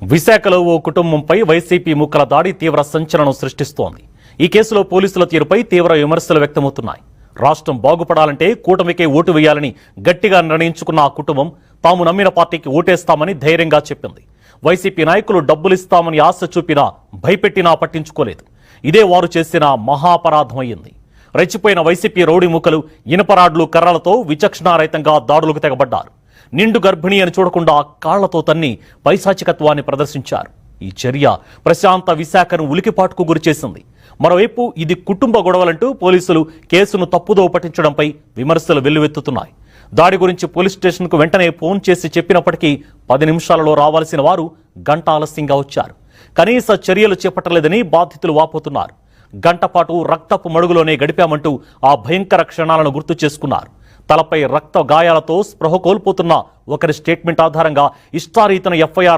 విశాఖలో ఓ కుటుంబంపై వైసీపీ ముక్కల దాడి తీవ్ర సంచలనం సృష్టిస్తోంది. ఈ కేసులో పోలీసుల తీరుపై తీవ్ర విమర్శలు వ్యక్తమవుతున్నాయి. రాష్ట్రం బాగుపడాలంటే కూటమికే ఓటు వేయాలని గట్టిగా నిర్ణయించుకున్న ఆ కుటుంబం తాము నమ్మిన పార్టీకి ఓటేస్తామని ధైర్యంగా చెప్పింది. వైసీపీ నాయకులు డబ్బులిస్తామని ఆశ చూపినా భయపెట్టినా పట్టించుకోలేదు. ఇదే వారు చేసిన మహాపరాధమయ్యింది. రెచ్చిపోయిన వైసీపీ రౌడీ ముక్కలు ఇనపరాడ్లు కర్రలతో విచక్షణారహితంగా దాడులకు తెగబడ్డారు. నిండు గర్భిణి అని చూడకుండా కాళ్లతో తన్ని పైశాచికత్వాన్ని ప్రదర్శించారు. ఈ చర్య ప్రశాంత విశాఖను ఉలికిపాటుకు గురిచేసింది. మరోవైపు ఇది కుటుంబ గొడవలంటూ పోలీసులు కేసును తప్పుదోవ పట్టించడంపై విమర్శలు వెల్లువెత్తుతున్నాయి. దాడి గురించి పోలీస్ స్టేషన్కు వెంటనే ఫోన్ చేసి చెప్పినప్పటికీ 10 నిమిషాలలో రావాల్సిన వారు గంట ఆలస్యంగా వచ్చారు. కనీస చర్యలు చేపట్టలేదని బాధితులు వాపోతున్నారు. గంటపాటు రక్తపు మడుగులోనే గడిపామంటూ ఆ భయంకర క్షణాలను గుర్తు చేసుకున్నారు. తలపై రక్త గాయాలతో స్పృహ కోల్పోతున్న ఒకరి స్టేట్మెంట్ ఆధారంగా ఇష్టారీతన ఎఫ్ఐఆర్